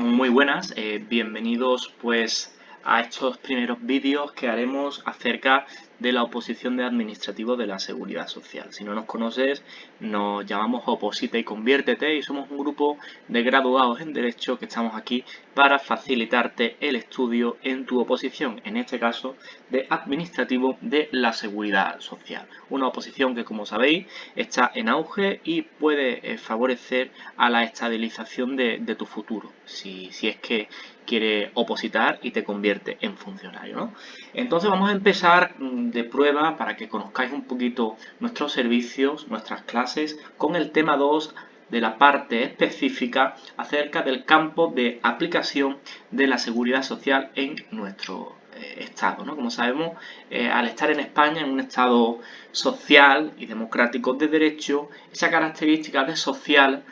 Muy buenas, bienvenidos pues a estos primeros vídeos que haremos acerca de la oposición de administrativo de la Seguridad Social. Si no nos conoces, nos llamamos Oposita y Conviértete y somos un grupo de graduados en Derecho que estamos aquí para facilitarte el estudio en tu oposición, en este caso de administrativo de la Seguridad Social. Una oposición que, como sabéis, está en auge y puede favorecer a la estabilización de tu futuro, si es que quiere opositar y te convierte en funcionario, ¿no? Entonces vamos a empezar de prueba para que conozcáis un poquito nuestros servicios, nuestras clases, con el tema 2 de la parte específica acerca del campo de aplicación de la seguridad social en nuestro Estado, ¿no? Como sabemos, al estar en España, en un Estado social y democrático de derecho, esa característica de social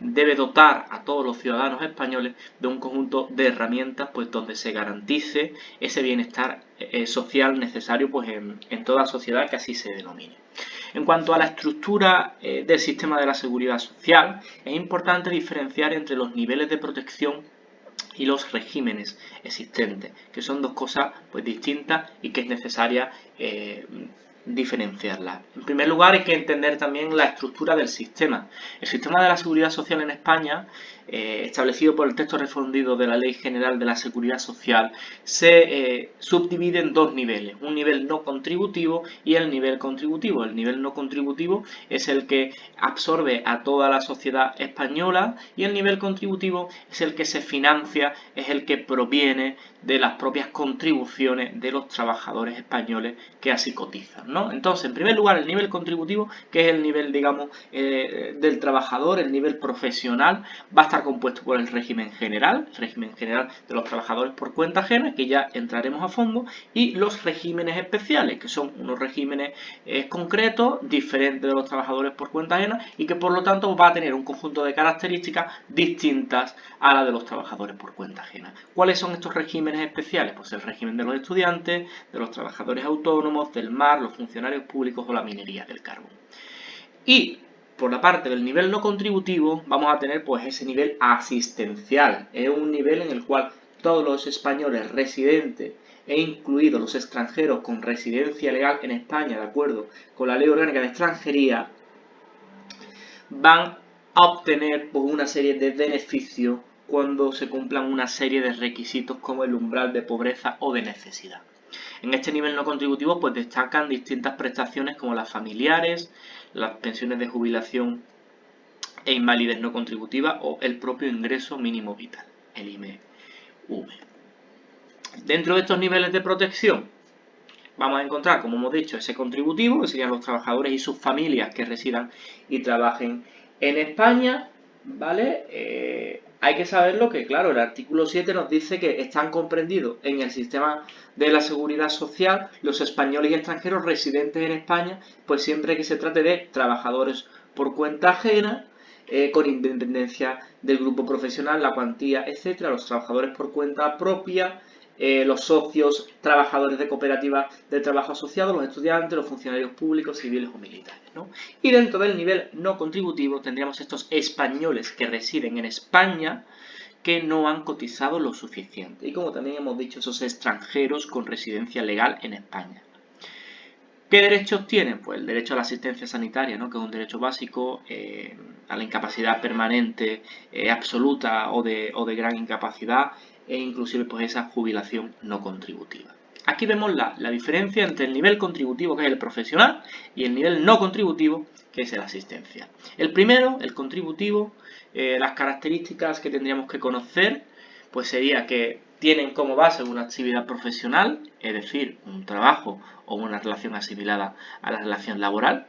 debe dotar a todos los ciudadanos españoles de un conjunto de herramientas pues, donde se garantice ese bienestar social necesario pues, en toda sociedad que así se denomine. En cuanto a la estructura del sistema de la seguridad social, es importante diferenciar entre los niveles de protección y los regímenes existentes, que son dos cosas pues, distintas y que es necesaria diferenciarlas. En primer lugar, hay que entender también la estructura del sistema. El sistema de la seguridad social en España, establecido por el texto refundido de la Ley General de la Seguridad Social, se subdivide en dos niveles, un nivel no contributivo y el nivel contributivo. El nivel no contributivo es el que absorbe a toda la sociedad española y el nivel contributivo es el que se financia, es el que proviene de las propias contribuciones de los trabajadores españoles que así cotizan, ¿no? Entonces, en primer lugar, el nivel contributivo, que es el nivel, digamos, del trabajador, el nivel profesional, va a estar compuesto por el régimen general de los trabajadores por cuenta ajena, que ya entraremos a fondo, y los regímenes especiales, que son unos regímenes concretos, diferentes de los trabajadores por cuenta ajena, y que por lo tanto va a tener un conjunto de características distintas a la de los trabajadores por cuenta ajena. ¿Cuáles son estos regímenes especiales? Pues el régimen de los estudiantes, de los trabajadores autónomos, del mar, los funcionarios públicos o la minería del carbón. Y por la parte del nivel no contributivo vamos a tener pues ese nivel asistencial. Es un nivel en el cual todos los españoles residentes e incluidos los extranjeros con residencia legal en España, de acuerdo con la Ley Orgánica de Extranjería, van a obtener pues, una serie de beneficios cuando se cumplan una serie de requisitos como el umbral de pobreza o de necesidad. En este nivel no contributivo pues destacan distintas prestaciones como las familiares, las pensiones de jubilación e invalidez no contributiva o el propio ingreso mínimo vital, el IMV. Dentro de estos niveles de protección vamos a encontrar, como hemos dicho, ese contributivo, que serían los trabajadores y sus familias que residan y trabajen en España, ¿vale? Hay que saberlo que, claro, el artículo 7 nos dice que están comprendidos en el sistema de la seguridad social los españoles y extranjeros residentes en España, pues siempre que se trate de trabajadores por cuenta ajena, con independencia del grupo profesional, la cuantía, etcétera, los trabajadores por cuenta propia, los socios, trabajadores de cooperativas de trabajo asociado, los estudiantes, los funcionarios públicos, civiles o militares, ¿no? Y dentro del nivel no contributivo tendríamos estos españoles que residen en España que no han cotizado lo suficiente. Y como también hemos dicho, esos extranjeros con residencia legal en España. ¿Qué derechos tienen? Pues el derecho a la asistencia sanitaria, ¿no? Que es un derecho básico, a la incapacidad permanente absoluta o de gran incapacidad e inclusive pues esa jubilación no contributiva. Aquí vemos la diferencia entre el nivel contributivo, que es el profesional, y el nivel no contributivo, que es el asistencial. El primero, el contributivo, las características que tendríamos que conocer, pues sería que tienen como base una actividad profesional, es decir, un trabajo o una relación asimilada a la relación laboral.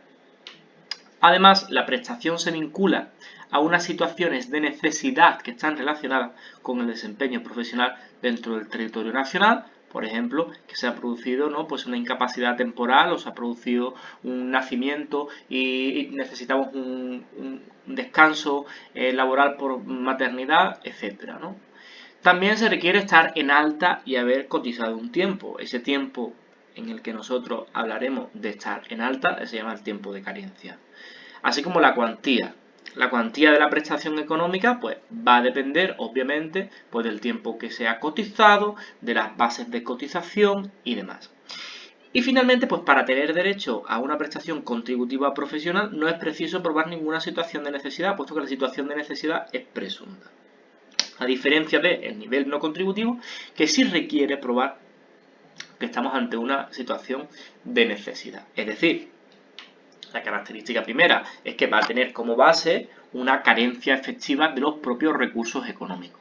Además, la prestación se vincula a unas situaciones de necesidad que están relacionadas con el desempeño profesional dentro del territorio nacional. Por ejemplo, que se ha producido, ¿no? Pues una incapacidad temporal o se ha producido un nacimiento y necesitamos un descanso laboral por maternidad, etcétera, ¿no? También se requiere estar en alta y haber cotizado un tiempo. Ese tiempo en el que nosotros hablaremos de estar en alta se llama el tiempo de carencia. Así como la cuantía. La cuantía de la prestación económica pues va a depender obviamente pues del tiempo que se ha cotizado, de las bases de cotización y demás. Y finalmente, pues para tener derecho a una prestación contributiva profesional no es preciso probar ninguna situación de necesidad, puesto que la situación de necesidad es presunta. A diferencia del nivel no contributivo, que sí requiere probar que estamos ante una situación de necesidad. Es decir, la característica primera es que va a tener como base una carencia efectiva de los propios recursos económicos.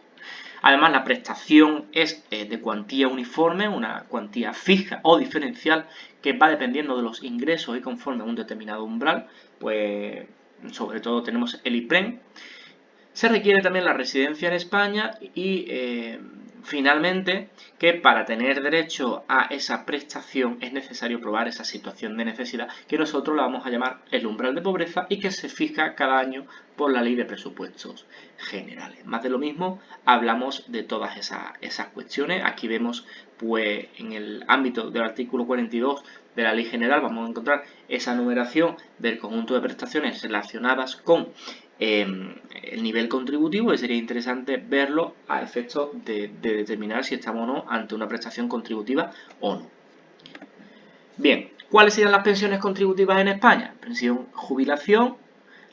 Además, la prestación es de cuantía uniforme, una cuantía fija o diferencial que va dependiendo de los ingresos y conforme a un determinado umbral, pues sobre todo tenemos el IPREM. Se requiere también la residencia en España y finalmente que para tener derecho a esa prestación es necesario probar esa situación de necesidad que nosotros la vamos a llamar el umbral de pobreza y que se fija cada año por la Ley de Presupuestos Generales. Más de lo mismo, hablamos de todas esas cuestiones. Aquí vemos pues en el ámbito del artículo 42 de la Ley General vamos a encontrar esa numeración del conjunto de prestaciones relacionadas con el nivel contributivo, y sería interesante verlo a efectos de determinar si estamos o no ante una prestación contributiva o no. Bien, ¿cuáles serían las pensiones contributivas en España? Pensión, jubilación,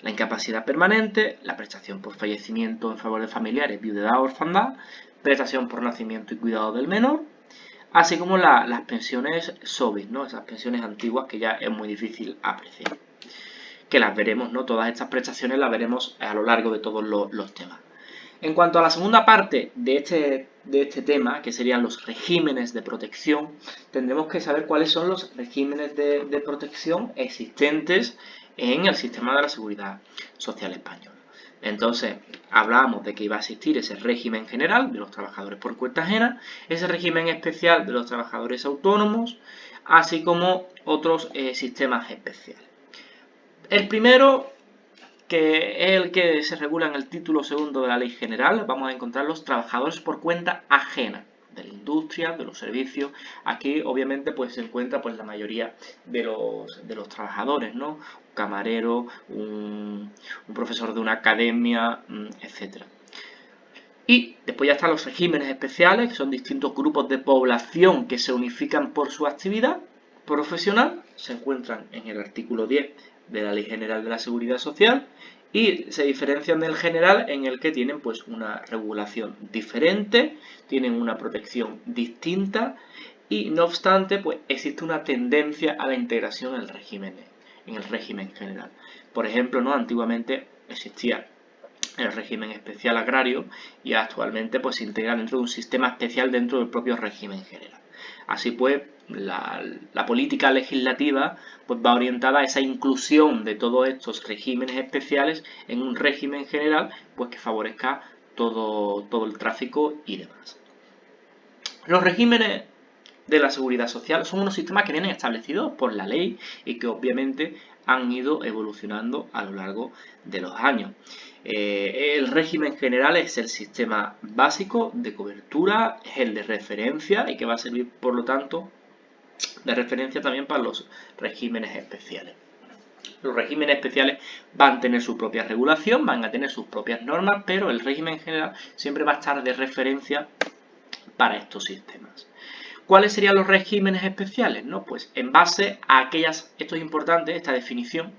la incapacidad permanente, la prestación por fallecimiento en favor de familiares, viudedad o orfandad, prestación por nacimiento y cuidado del menor, así como las pensiones SOVIS, ¿no? Esas pensiones antiguas que ya es muy difícil apreciar. Que las veremos, ¿no? Todas estas prestaciones las veremos a lo largo de todos los temas. En cuanto a la segunda parte de este tema, que serían los regímenes de protección, tendremos que saber cuáles son los regímenes de protección existentes en el sistema de la Seguridad Social española. Entonces, hablábamos de que iba a existir ese régimen general de los trabajadores por cuenta ajena, ese régimen especial de los trabajadores autónomos, así como otros sistemas especiales. El primero, que es el que se regula en el título segundo de la Ley General, vamos a encontrar los trabajadores por cuenta ajena de la industria, de los servicios. Aquí obviamente pues se encuentra pues la mayoría de los trabajadores, ¿no? Un camarero, un profesor de una academia, etc. Y después ya están los regímenes especiales, que son distintos grupos de población que se unifican por su actividad profesional, se encuentran en el artículo 10 de la Ley General de la Seguridad Social y se diferencian del general en el que tienen pues una regulación diferente, tienen una protección distinta y no obstante pues existe una tendencia a la integración en el régimen general. Por ejemplo, ¿no? Antiguamente existía el régimen especial agrario y actualmente pues se integra dentro de un sistema especial dentro del propio régimen general. Así pues, la política legislativa pues va orientada a esa inclusión de todos estos regímenes especiales en un régimen general pues que favorezca todo el tráfico y demás. Los regímenes de la seguridad social son unos sistemas que vienen establecidos por la ley y que obviamente han ido evolucionando a lo largo de los años. El régimen general es el sistema básico de cobertura, es el de referencia y que va a servir, por lo tanto, de referencia también para los regímenes especiales. Los regímenes especiales van a tener su propia regulación, van a tener sus propias normas, pero el régimen general siempre va a estar de referencia para estos sistemas. ¿Cuáles serían los regímenes especiales? ¿No? Pues en base a aquellas, esto es importante, esta definición,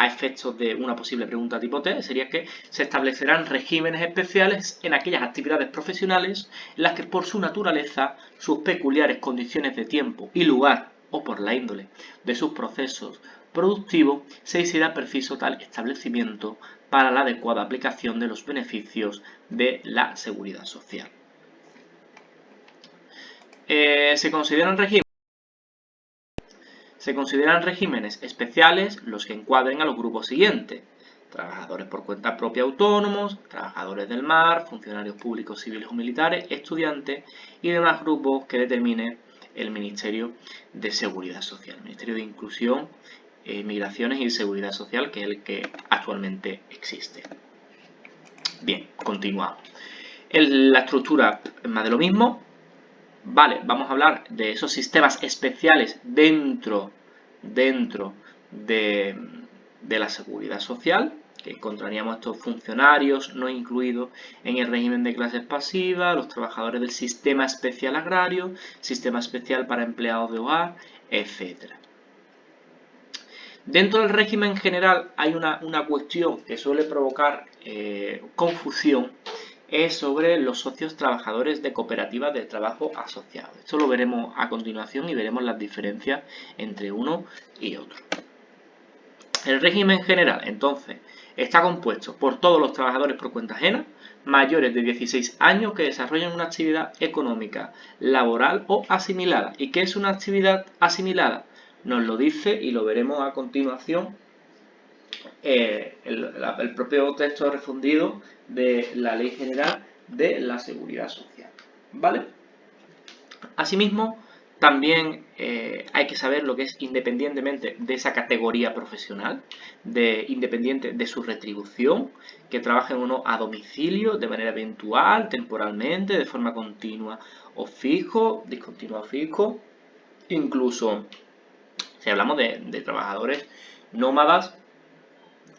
a efectos de una posible pregunta tipo T, sería que se establecerán regímenes especiales en aquellas actividades profesionales en las que por su naturaleza, sus peculiares condiciones de tiempo y lugar, o por la índole de sus procesos productivos, se hiciera preciso tal establecimiento para la adecuada aplicación de los beneficios de la seguridad social. Se consideran regímenes especiales los que encuadren a los grupos siguientes: trabajadores por cuenta propia autónomos, trabajadores del mar, funcionarios públicos civiles o militares, estudiantes y demás grupos que determine el Ministerio de Seguridad Social, el Ministerio de Inclusión, Migraciones y Seguridad Social, que es el que actualmente existe. Bien, continuamos. La estructura es más de lo mismo. Vale, vamos a hablar de esos sistemas especiales dentro de la seguridad social. que encontraríamos estos funcionarios no incluidos en el régimen de clases pasivas, los trabajadores del sistema especial agrario, sistema especial para empleados de hogar, etc. Dentro del régimen general hay una cuestión que suele provocar confusión, es sobre los socios trabajadores de cooperativas de trabajo asociados. Esto lo veremos a continuación y veremos las diferencias entre uno y otro. El régimen general, entonces, está compuesto por todos los trabajadores por cuenta ajena mayores de 16 años que desarrollan una actividad económica, laboral o asimilada. ¿Y qué es una actividad asimilada? Nos lo dice y lo veremos a continuación el propio texto refundido de la Ley General de la Seguridad Social. ¿Vale? Asimismo, también hay que saber lo que es independientemente de esa categoría profesional, independiente de su retribución, que trabajen o no a domicilio, de manera eventual, temporalmente, de forma continua o fijo, discontinua o fijo, incluso si hablamos de trabajadores nómadas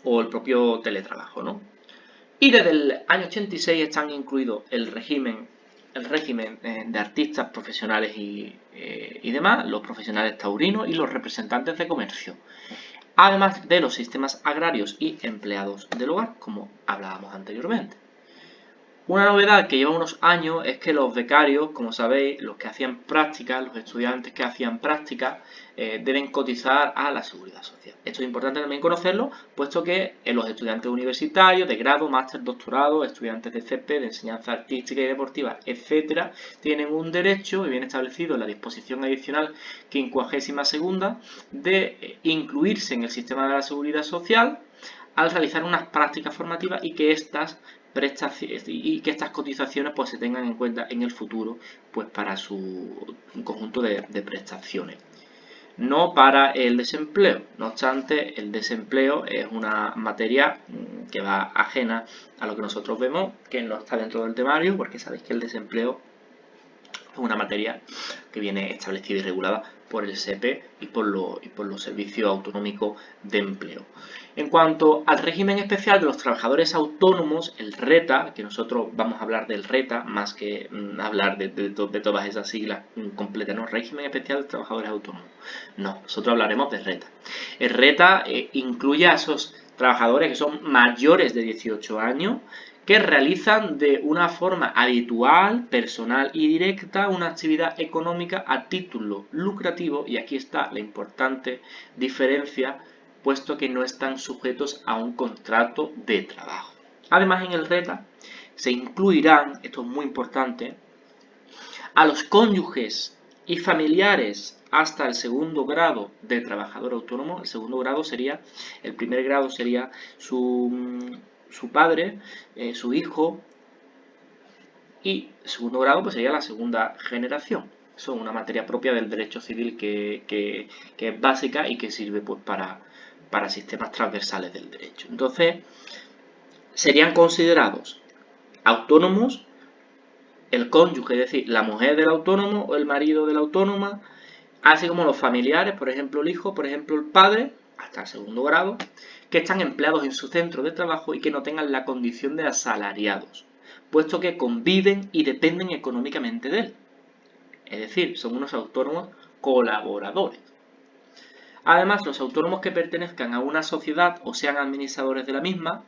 o el propio teletrabajo, ¿no? Y desde el año 86 están incluidos el régimen de artistas profesionales y demás, los profesionales taurinos y los representantes de comercio, además de los sistemas agrarios y empleados del hogar, como hablábamos anteriormente. Una novedad que lleva unos años es que los becarios, como sabéis, los que hacían prácticas, los estudiantes que hacían prácticas, deben cotizar a la Seguridad Social. Esto es importante también conocerlo, puesto que los estudiantes universitarios, de grado, máster, doctorado, estudiantes de CP, de enseñanza artística y deportiva, etcétera, tienen un derecho, y viene establecido en la disposición adicional 52ª, de incluirse en el sistema de la Seguridad Social al realizar unas prácticas formativas y que estas cotizaciones pues se tengan en cuenta en el futuro pues para su conjunto de prestaciones, no para el desempleo. No obstante, el desempleo es una materia que va ajena a lo que nosotros vemos, que no está dentro del temario, porque sabéis que el desempleo es una materia que viene establecida y regulada por el SEPE y por los servicios autonómicos de empleo. En cuanto al régimen especial de los trabajadores autónomos, el RETA, que nosotros vamos a hablar del RETA más que hablar de todas esas siglas completas, ¿no? Régimen especial de trabajadores autónomos. No, nosotros hablaremos de RETA. El RETA incluye a esos trabajadores que son mayores de 18 años, que realizan de una forma habitual, personal y directa una actividad económica a título lucrativo, y aquí está la importante diferencia, puesto que no están sujetos a un contrato de trabajo. Además, en el RETA se incluirán, esto es muy importante, a los cónyuges y familiares hasta el segundo grado de trabajador autónomo. El segundo grado sería, el primer grado sería su padre, su hijo, y el segundo grado pues sería la segunda generación. Eso es una materia propia del derecho civil que es básica y que sirve pues para sistemas transversales del derecho. Entonces, serían considerados autónomos el cónyuge, es decir, la mujer del autónomo o el marido de la autónoma, así como los familiares, por ejemplo el hijo, por ejemplo el padre, hasta el segundo grado, que están empleados en su centro de trabajo y que no tengan la condición de asalariados, puesto que conviven y dependen económicamente de él. Es decir, son unos autónomos colaboradores. Además, los autónomos que pertenezcan a una sociedad o sean administradores de la misma,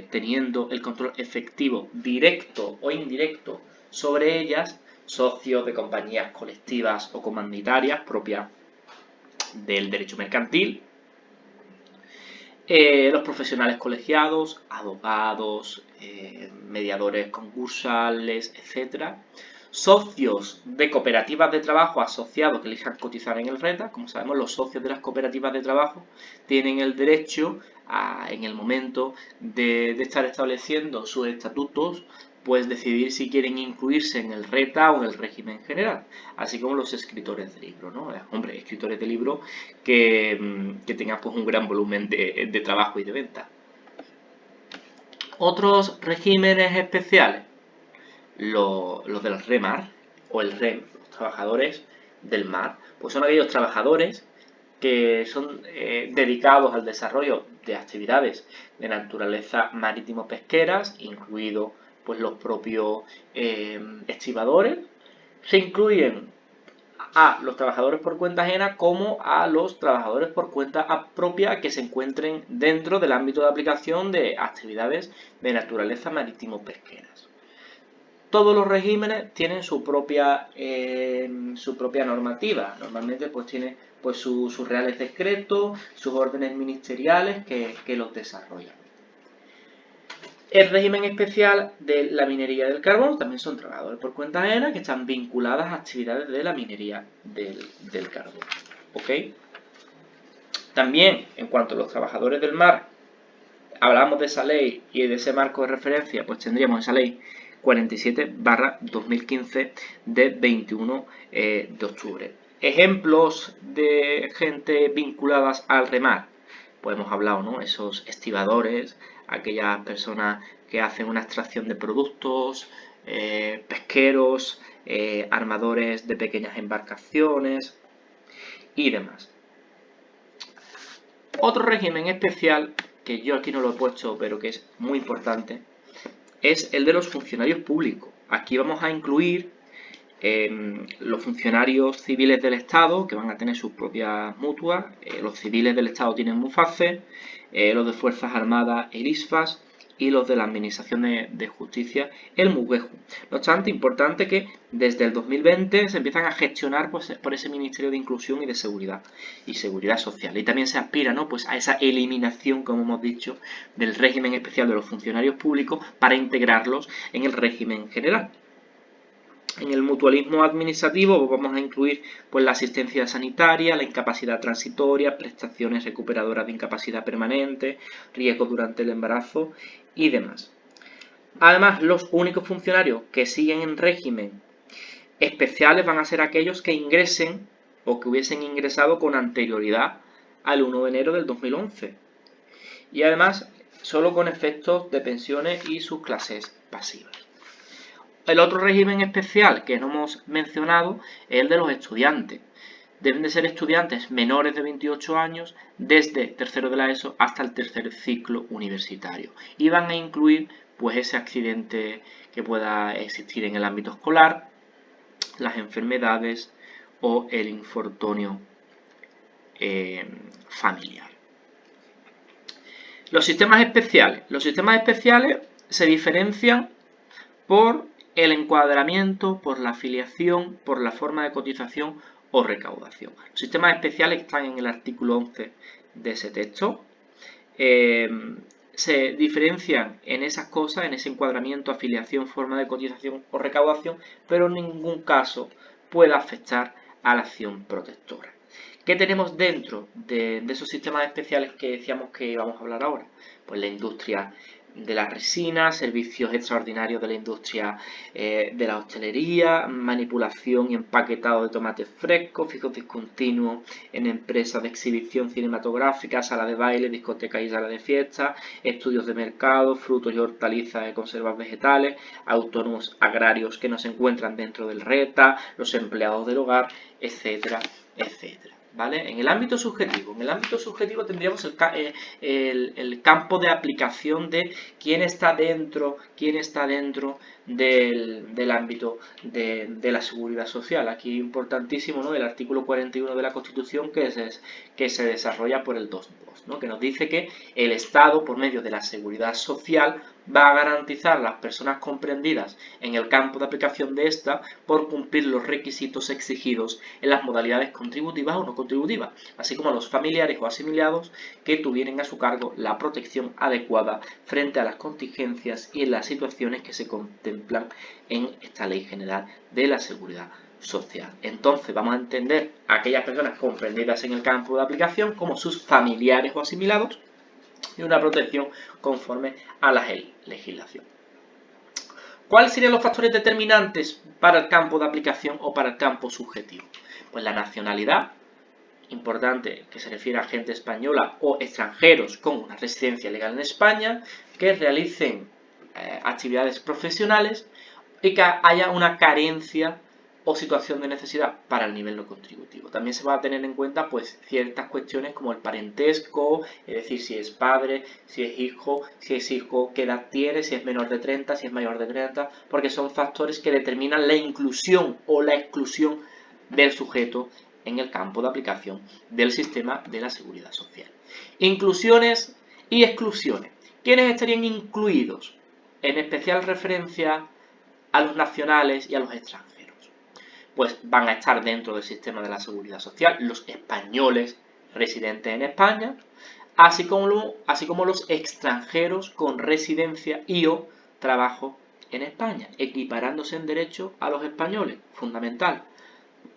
teniendo el control efectivo, directo o indirecto sobre ellas, socios de compañías colectivas o comunitarias propias del derecho mercantil, los profesionales colegiados, abogados, mediadores concursales, etc. Socios de cooperativas de trabajo asociados que elijan cotizar en el RETA. Como sabemos, los socios de las cooperativas de trabajo tienen el derecho en el momento de estar estableciendo sus estatutos, pues decidir si quieren incluirse en el RETA o en el régimen general, así como los escritores de libros, ¿no? Hombre, escritores de libros que tengan pues un gran volumen de trabajo y de venta. Otros regímenes especiales, los del REMAR o el REM, los trabajadores del mar, pues son aquellos trabajadores que son dedicados al desarrollo de actividades de naturaleza marítimo-pesqueras, incluidos pues, los propios estibadores. Se incluyen a los trabajadores por cuenta ajena como a los trabajadores por cuenta propia que se encuentren dentro del ámbito de aplicación de actividades de naturaleza marítimo-pesqueras. Todos los regímenes tienen su propia normativa. Normalmente pues tiene pues, sus reales decretos, sus órdenes ministeriales que los desarrollan. El régimen especial de la minería del carbón también son trabajadores por cuenta ajena que están vinculadas a actividades de la minería del carbón. ¿Ok? También, en cuanto a los trabajadores del mar, hablamos de esa ley y de ese marco de referencia, pues tendríamos esa ley 47/2015 de 21 de octubre. Ejemplos de gente vinculadas al remar. Pues hemos hablado, ¿no? Esos estibadores, aquellas personas que hacen una extracción de productos, pesqueros, armadores de pequeñas embarcaciones y demás. Otro régimen especial, que yo aquí no lo he puesto, pero que es muy importante, es el de los funcionarios públicos. Aquí vamos a incluir los funcionarios civiles del Estado, que van a tener sus propias mutuas. Los civiles del Estado tienen MUFACE, los de Fuerzas Armadas, el ISFAS, y los de la Administración de Justicia, el MUGEJU. No obstante, importante que desde el 2020 se empiezan a gestionar pues, por ese Ministerio de Inclusión y de Seguridad Social. Y también se aspira, ¿no? pues, a esa eliminación, como hemos dicho, del régimen especial de los funcionarios públicos para integrarlos en el régimen general. En el mutualismo administrativo vamos a incluir pues, la asistencia sanitaria, la incapacidad transitoria, prestaciones recuperadoras de incapacidad permanente, riesgos durante el embarazo y demás. Además, los únicos funcionarios que siguen en régimen especiales van a ser aquellos que ingresen o que hubiesen ingresado con anterioridad al 1 de enero del 2011. Y además, solo con efectos de pensiones y sus clases pasivas. El otro régimen especial que no hemos mencionado es el de los estudiantes. Deben de ser estudiantes menores de 28 años desde tercero de la ESO hasta el tercer ciclo universitario. Y van a incluir pues, ese accidente que pueda existir en el ámbito escolar, las enfermedades o el infortunio familiar. Los sistemas especiales. Los sistemas especiales se diferencian por el encuadramiento, por la afiliación, por la forma de cotización o recaudación. Los sistemas especiales están en el artículo 11 de ese texto. Se diferencian en esas cosas, en ese encuadramiento, afiliación, forma de cotización o recaudación, pero en ningún caso puede afectar a la acción protectora. ¿Qué tenemos dentro de esos sistemas especiales que decíamos que íbamos a hablar ahora? Pues la industria de la resina, servicios extraordinarios de la industria de la hostelería, manipulación y empaquetado de tomates frescos, fijos discontinuos en empresas de exhibición cinematográfica, sala de baile, discotecas y salas de fiesta, estudios de mercado, frutos y hortalizas de conservas vegetales, autónomos agrarios que no se encuentran dentro del RETA, los empleados del hogar, etcétera, etcétera. ¿Vale? En el ámbito subjetivo tendríamos el campo de aplicación de quién está dentro del ámbito de la seguridad social. Aquí importantísimo, ¿no? El artículo 41 de la Constitución que se desarrolla por el 2.2, ¿no? Que nos dice que el Estado, por medio de la seguridad social, va a garantizar a las personas comprendidas en el campo de aplicación de esta por cumplir los requisitos exigidos en las modalidades contributivas o no contributivas, así como a los familiares o asimilados que tuvieran a su cargo la protección adecuada frente a las contingencias y en las situaciones que se contemplan en esta Ley General de la Seguridad Social. Entonces vamos a entender a aquellas personas comprendidas en el campo de aplicación como sus familiares o asimilados y una protección conforme a la legislación. ¿Cuáles serían los factores determinantes para el campo de aplicación o para el campo subjetivo? Pues la nacionalidad, importante que se refiere a gente española o extranjeros con una residencia legal en España, que realicen actividades profesionales y que haya una carencia o situación de necesidad para el nivel no contributivo. También se va a tener en cuenta pues ciertas cuestiones como el parentesco, es decir, si es padre, si es hijo, qué edad tiene, si es menor de 30, si es mayor de 30, porque son factores que determinan la inclusión o la exclusión del sujeto en el campo de aplicación del sistema de la seguridad social. Inclusiones y exclusiones. ¿Quiénes estarían incluidos? En especial referencia a los nacionales y a los extranjeros. Pues van a estar dentro del sistema de la seguridad social los españoles residentes en España, así como los extranjeros con residencia y o trabajo en España, equiparándose en derecho a los españoles, fundamental,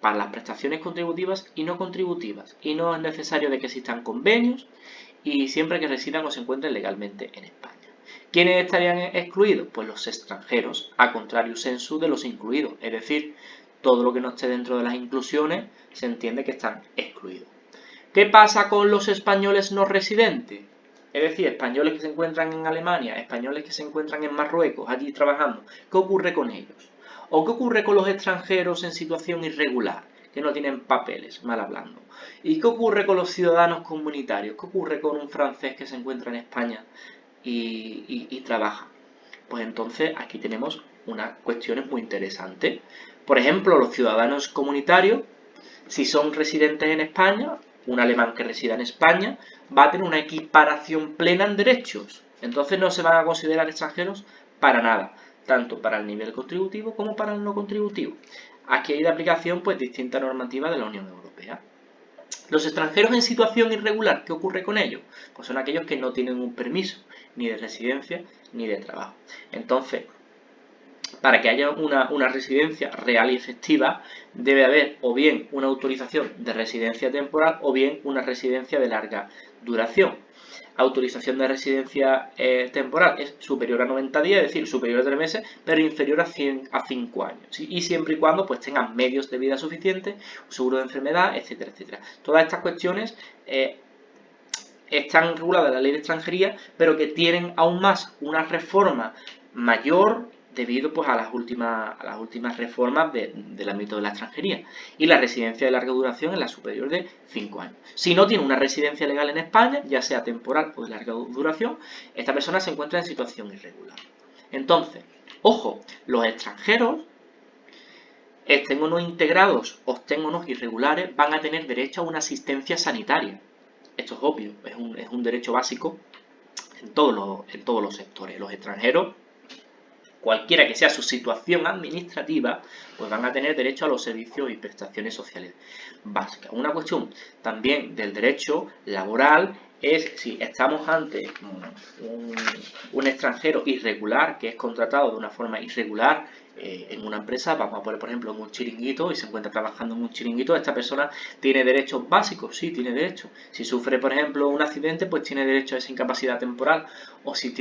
para las prestaciones contributivas y no contributivas. Y no es necesario de que existan convenios y siempre que residan o se encuentren legalmente en España. ¿Quiénes estarían excluidos? Pues los extranjeros, a contrario sensu de los incluidos, es decir, todo lo que no esté dentro de las inclusiones se entiende que están excluidos. ¿Qué pasa con los españoles no residentes? Es decir, españoles que se encuentran en Alemania, españoles que se encuentran en Marruecos, allí trabajando. ¿Qué ocurre con ellos? ¿O qué ocurre con los extranjeros en situación irregular, que no tienen papeles, mal hablando? ¿Y qué ocurre con los ciudadanos comunitarios? ¿Qué ocurre con un francés que se encuentra en España y trabaja? Pues entonces aquí tenemos unas cuestiones muy interesantes. Por ejemplo, los ciudadanos comunitarios, si son residentes en España, un alemán que resida en España va a tener una equiparación plena en derechos. Entonces no se van a considerar extranjeros para nada, tanto para el nivel contributivo como para el no contributivo. Aquí hay de aplicación pues distinta normativa de la Unión Europea. Los extranjeros en situación irregular, ¿qué ocurre con ellos? Pues son aquellos que no tienen un permiso, ni de residencia, ni de trabajo. Entonces, para que haya una residencia real y efectiva, debe haber o bien una autorización de residencia temporal o bien una residencia de larga duración. Autorización de residencia temporal es superior a 90 días, es decir, superior a 3 meses, pero inferior a 5 años. ¿Sí? Y siempre y cuando pues, tengan medios de vida suficientes, seguro de enfermedad, etcétera, etcétera. Todas estas cuestiones están reguladas en la ley de extranjería, pero que tienen aún más una reforma mayor debido pues, a las últimas reformas del ámbito de la extranjería. Y la residencia de larga duración es la superior de 5 años. Si no tiene una residencia legal en España, ya sea temporal o de larga duración, esta persona se encuentra en situación irregular. Entonces, ojo, los extranjeros, estén o no integrados o estén o no irregulares, van a tener derecho a una asistencia sanitaria. Esto es obvio, es un derecho básico en todos los sectores. Los extranjeros, cualquiera que sea su situación administrativa, pues van a tener derecho a los servicios y prestaciones sociales básicas. Una cuestión también del derecho laboral es si estamos ante un extranjero irregular que es contratado de una forma irregular en una empresa, vamos a poner por ejemplo en un chiringuito y se encuentra trabajando en un chiringuito, esta persona tiene derechos básicos, sí, tiene derecho. Si sufre por ejemplo un accidente, pues tiene derecho a esa incapacidad temporal, o si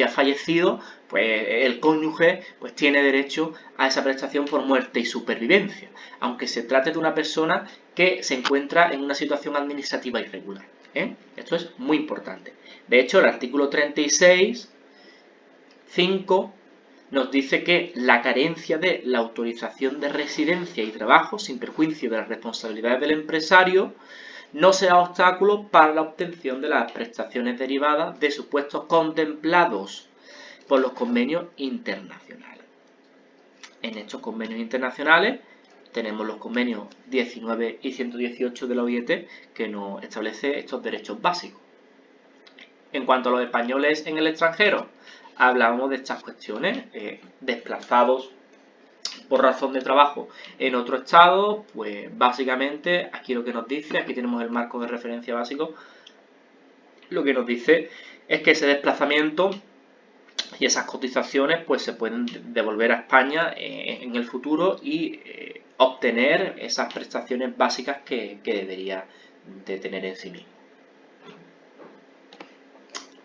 ha fallecido, pues el cónyuge pues tiene derecho a esa prestación por muerte y supervivencia, aunque se trate de una persona que se encuentra en una situación administrativa irregular. Esto es muy importante. De hecho, el artículo 36.5 nos dice que la carencia de la autorización de residencia y trabajo, sin perjuicio de las responsabilidades del empresario, no sea obstáculo para la obtención de las prestaciones derivadas de supuestos contemplados por los convenios internacionales. En estos convenios internacionales tenemos los convenios 19 y 118 de la OIT que nos establece estos derechos básicos. En cuanto a los españoles en el extranjero, hablábamos de estas cuestiones, desplazados por razón de trabajo en otro estado, pues básicamente aquí lo que nos dice, aquí tenemos el marco de referencia básico, lo que nos dice es que ese desplazamiento y esas cotizaciones pues se pueden devolver a España en el futuro y obtener esas prestaciones básicas que debería de tener en sí mismo.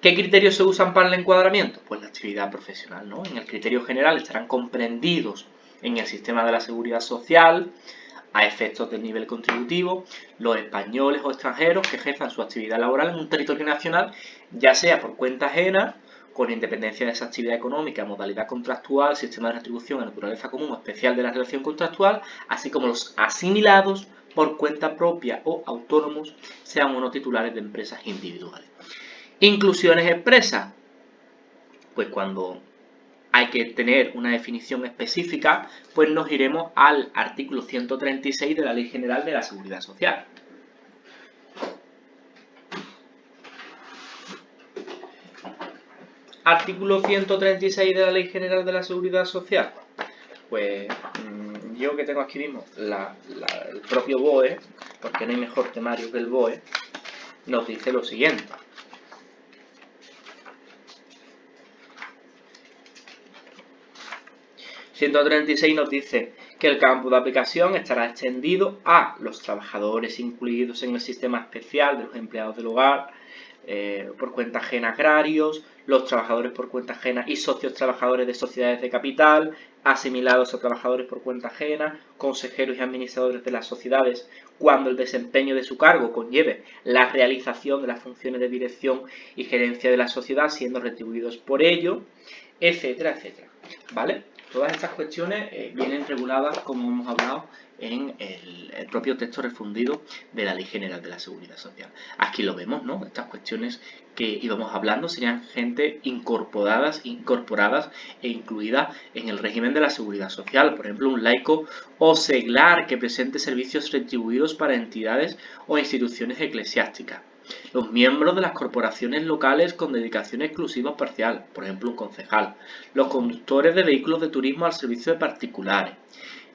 ¿Qué criterios se usan para el encuadramiento? Pues la actividad profesional, ¿no? En el criterio general estarán comprendidos en el sistema de la seguridad social, a efectos del nivel contributivo, los españoles o extranjeros que ejerzan su actividad laboral en un territorio nacional, ya sea por cuenta ajena, con independencia de esa actividad económica, modalidad contractual, sistema de retribución, naturaleza común o especial de la relación contractual, así como los asimilados por cuenta propia o autónomos, sean o no titulares de empresas individuales. Inclusiones expresas, pues cuando hay que tener una definición específica, pues nos iremos al artículo 136 de la Ley General de la Seguridad Social. Artículo 136 de la Ley General de la Seguridad Social. Pues yo que tengo aquí mismo el propio BOE, porque no hay mejor temario que el BOE, nos dice lo siguiente. El 136 nos dice que el campo de aplicación estará extendido a los trabajadores incluidos en el sistema especial de los empleados del hogar, por cuenta ajena agrarios, los trabajadores por cuenta ajena y socios trabajadores de sociedades de capital, asimilados a trabajadores por cuenta ajena, consejeros y administradores de las sociedades, cuando el desempeño de su cargo conlleve la realización de las funciones de dirección y gerencia de la sociedad, siendo retribuidos por ello, etcétera, etcétera. ¿Vale? Todas estas cuestiones vienen reguladas, como hemos hablado, en el propio texto refundido de la Ley General de la Seguridad Social. Aquí lo vemos, ¿no? Estas cuestiones que íbamos hablando serían gente incorporadas e incluidas en el régimen de la Seguridad Social. Por ejemplo, un laico o seglar que presente servicios retribuidos para entidades o instituciones eclesiásticas. Los miembros de las corporaciones locales con dedicación exclusiva parcial, por ejemplo un concejal. Los conductores de vehículos de turismo al servicio de particulares.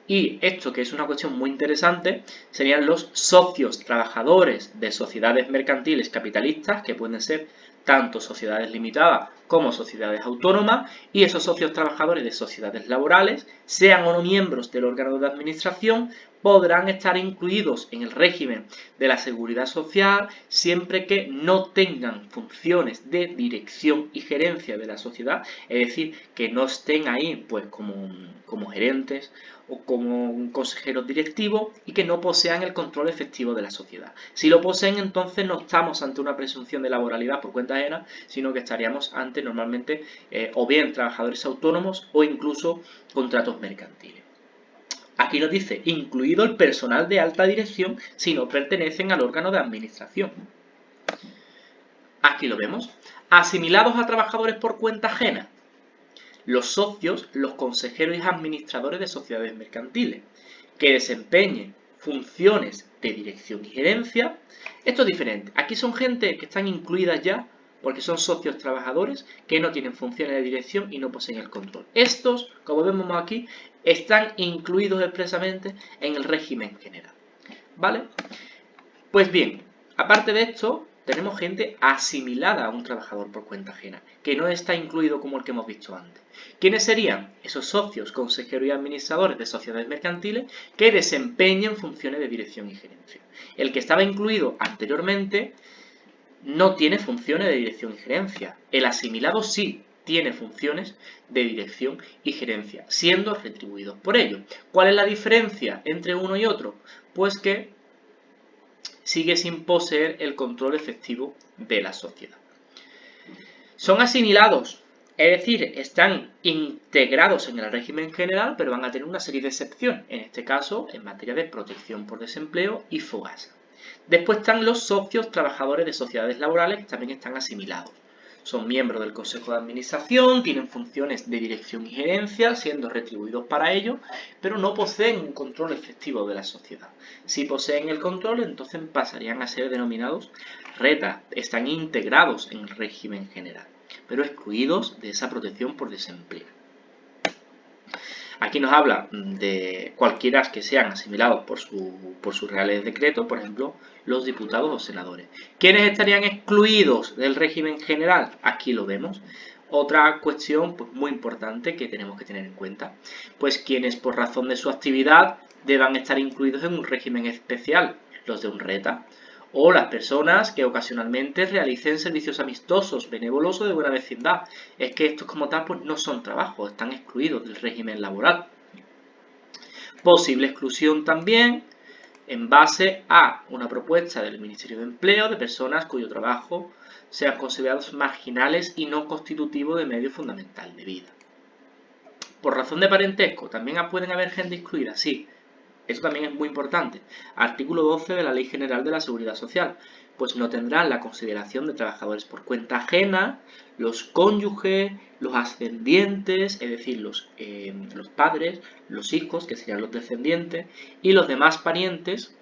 Y esto, que es una cuestión muy interesante, serían los socios trabajadores de sociedades mercantiles capitalistas, que pueden ser tanto sociedades limitadas como sociedades autónomas, y esos socios trabajadores de sociedades laborales, sean o no miembros del órgano de administración, podrán estar incluidos en el régimen de la seguridad social siempre que no tengan funciones de dirección y gerencia de la sociedad, es decir, que no estén ahí pues como gerentes o como consejeros directivos y que no posean el control efectivo de la sociedad. Si lo poseen, entonces no estamos ante una presunción de laboralidad por cuenta ajena, sino que estaríamos ante normalmente o bien trabajadores autónomos o incluso contratos mercantiles. Aquí nos dice, incluido el personal de alta dirección si no pertenecen al órgano de administración. Aquí lo vemos. Asimilados a trabajadores por cuenta ajena. Los socios, los consejeros y administradores de sociedades mercantiles, que desempeñen funciones de dirección y gerencia. Esto es diferente. Aquí son gente que están incluidas ya porque son socios trabajadores que no tienen funciones de dirección y no poseen el control. Estos, como vemos aquí, están incluidos expresamente en el régimen general. ¿Vale? Pues bien, aparte de esto, tenemos gente asimilada a un trabajador por cuenta ajena, que no está incluido como el que hemos visto antes. ¿Quiénes serían? Esos socios, consejeros y administradores de sociedades mercantiles que desempeñen funciones de dirección y gerencia. El que estaba incluido anteriormente no tiene funciones de dirección y gerencia. El asimilado sí tiene funciones de dirección y gerencia, siendo retribuidos por ello. ¿Cuál es la diferencia entre uno y otro? Pues que sigue sin poseer el control efectivo de la sociedad. Son asimilados, es decir, están integrados en el régimen general, pero van a tener una serie de excepciones, en este caso en materia de protección por desempleo y FOGASA. Después están los socios trabajadores de sociedades laborales, que también están asimilados. Son miembros del Consejo de Administración, tienen funciones de dirección y gerencia, siendo retribuidos para ello, pero no poseen un control efectivo de la sociedad. Si poseen el control, entonces pasarían a ser denominados RETA, están integrados en el régimen general, pero excluidos de esa protección por desempleo. Aquí nos habla de cualquiera que sean asimilados por sus reales decretos, por ejemplo, los diputados o senadores. ¿Quiénes estarían excluidos del régimen general? Aquí lo vemos. Otra cuestión pues, muy importante que tenemos que tener en cuenta, pues quienes por razón de su actividad deban estar incluidos en un régimen especial, los de un RETA, o las personas que ocasionalmente realicen servicios amistosos, benévolos o de buena vecindad. Es que estos como tal pues, no son trabajos, están excluidos del régimen laboral. Posible exclusión también en base a una propuesta del Ministerio de Empleo de personas cuyo trabajo sean considerados marginales y no constitutivos de medio fundamental de vida. Por razón de parentesco, ¿también pueden haber gente excluida? Sí, eso también es muy importante. Artículo 12 de la Ley General de la Seguridad Social. Pues no tendrán la consideración de trabajadores por cuenta ajena, los cónyuges, los ascendientes, es decir, los padres, los hijos, que serían los descendientes, y los demás parientes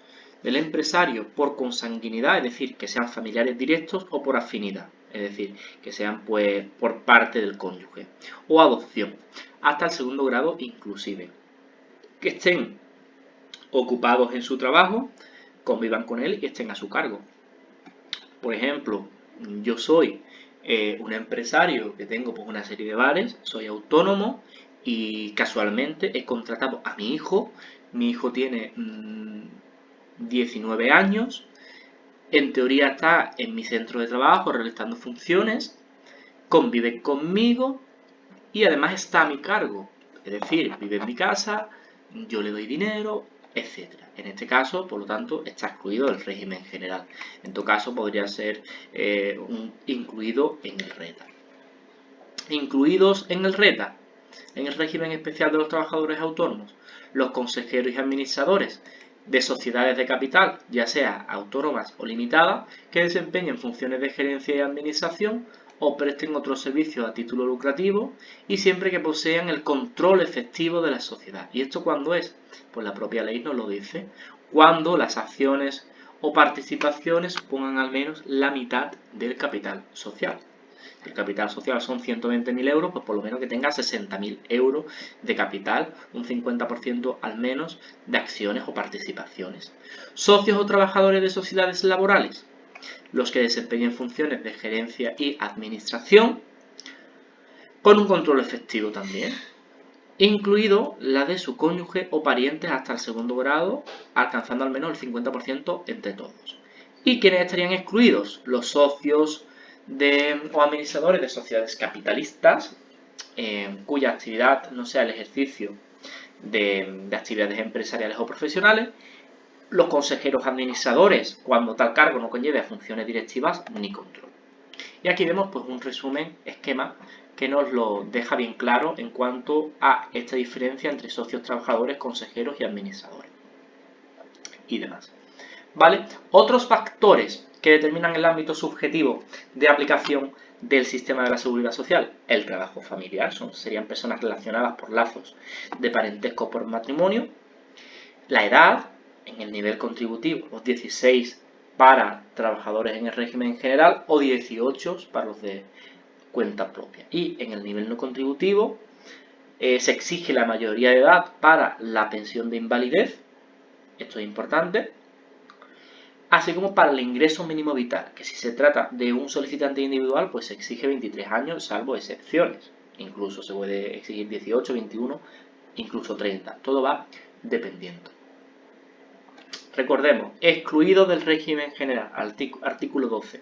del empresario por consanguinidad, es decir, que sean familiares directos, o por afinidad, es decir, que sean pues por parte del cónyuge, o adopción, hasta el segundo grado inclusive. Que estén ocupados en su trabajo, convivan con él y estén a su cargo. Por ejemplo, yo soy un empresario que tengo pues, una serie de bares, soy autónomo y casualmente he contratado a mi hijo. Mi hijo tiene 19 años, en teoría está en mi centro de trabajo realizando funciones, convive conmigo y además está a mi cargo. Es decir, vive en mi casa, yo le doy dinero, etc. En este caso, por lo tanto, está excluido del régimen general. En todo caso, podría ser incluido en el RETA. Incluidos en el RETA, en el régimen especial de los trabajadores autónomos, los consejeros y administradores de sociedades de capital, ya sea autónomas o limitadas, que desempeñen funciones de gerencia y administración o presten otros servicios a título lucrativo y siempre que posean el control efectivo de la sociedad. ¿Y esto cuándo es? Pues la propia ley nos lo dice. Cuando las acciones o participaciones pongan al menos la mitad del capital social. Si el capital social son 120.000 euros, pues por lo menos que tenga 60.000 euros de capital, un 50% al menos de acciones o participaciones. Socios o trabajadores de sociedades laborales, los que desempeñen funciones de gerencia y administración, con un control efectivo también, incluido la de su cónyuge o parientes hasta el segundo grado, alcanzando al menos el 50% entre todos. ¿Y quiénes estarían excluidos? Los socios o administradores de sociedades capitalistas, cuya actividad no sea el ejercicio de actividades empresariales o profesionales, los consejeros administradores, cuando tal cargo no conlleve a funciones directivas ni control. Y aquí vemos pues un resumen, esquema, que nos lo deja bien claro en cuanto a esta diferencia entre socios, trabajadores, consejeros y administradores y demás. ¿Vale? Otros factores que determinan el ámbito subjetivo de aplicación del sistema de la seguridad social, el trabajo familiar, serían personas relacionadas por lazos de parentesco por matrimonio, la edad, en el nivel contributivo, los 16 para trabajadores en el régimen general o 18 para los de cuenta propia. Y en el nivel no contributivo se exige la mayoría de edad para la pensión de invalidez, esto es importante, así como para el ingreso mínimo vital, que si se trata de un solicitante individual, pues se exige 23 años, salvo excepciones. Incluso se puede exigir 18, 21, incluso 30. Todo va dependiendo. Recordemos, excluido del régimen general, artículo 12.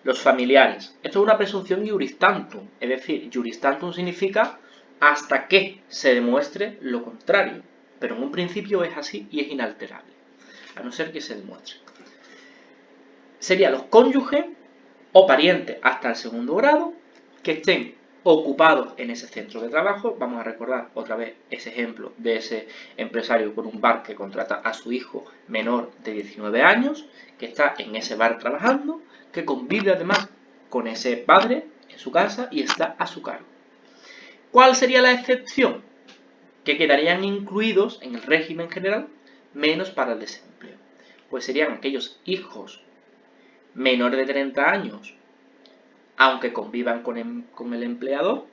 Los familiares. Esto es una presunción iuris tantum, es decir, iuris tantum significa hasta que se demuestre lo contrario, pero en un principio es así y es inalterable, a no ser que se demuestre. Serían los cónyuges o parientes hasta el segundo grado que estén ocupados en ese centro de trabajo. Vamos a recordar otra vez ese ejemplo de ese empresario con un bar que contrata a su hijo menor de 19 años, que está en ese bar trabajando, que convive además con ese padre en su casa y está a su cargo. ¿Cuál sería la excepción? Que quedarían incluidos en el régimen general, menos para el desempleo. Pues serían aquellos hijos menores de 30 años, aunque convivan con el empleador,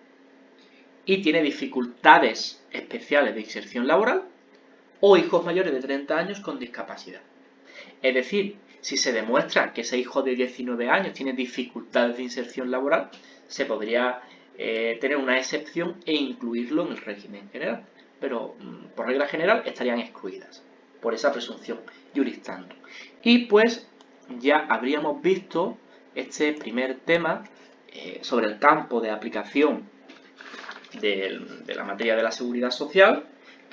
y tiene dificultades especiales de inserción laboral, o hijos mayores de 30 años con discapacidad. Es decir, si se demuestra que ese hijo de 19 años tiene dificultades de inserción laboral, se podría tener una excepción e incluirlo en el régimen general. Pero, por regla general, estarían excluidas por esa presunción iuris tantum. Y pues ya habríamos visto este primer tema sobre el campo de aplicación de la materia de la seguridad social,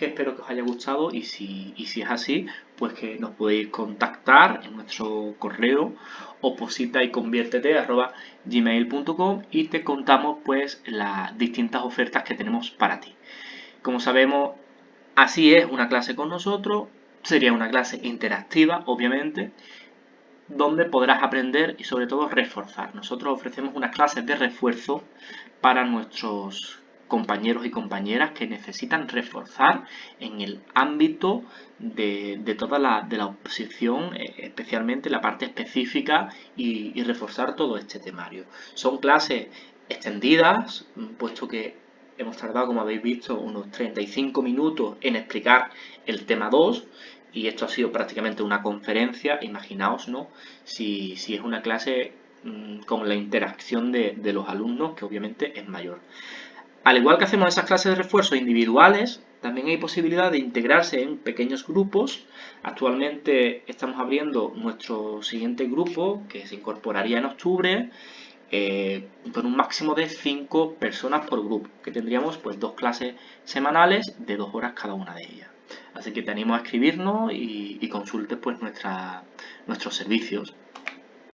que espero que os haya gustado y si es así, pues que nos podéis contactar en nuestro correo opositayconviértete@gmail.com y te contamos pues las distintas ofertas que tenemos para ti. Como sabemos, así es una clase con nosotros, sería una clase interactiva, obviamente, donde podrás aprender y sobre todo reforzar. Nosotros ofrecemos unas clases de refuerzo para nuestros compañeros y compañeras que necesitan reforzar en el ámbito de toda la oposición, especialmente la parte específica y reforzar todo este temario. Son clases extendidas, puesto que hemos tardado, como habéis visto, unos 35 minutos en explicar el tema 2 y esto ha sido prácticamente una conferencia. Imaginaos, ¿no? Si es una clase con la interacción de los alumnos, que obviamente es mayor. Al igual que hacemos esas clases de refuerzo individuales, también hay posibilidad de integrarse en pequeños grupos. Actualmente estamos abriendo nuestro siguiente grupo, que se incorporaría en octubre, con un máximo de 5 personas por grupo, que tendríamos pues 2 clases semanales de 2 horas cada una de ellas. Así que te animo a escribirnos y consultes pues nuestros servicios.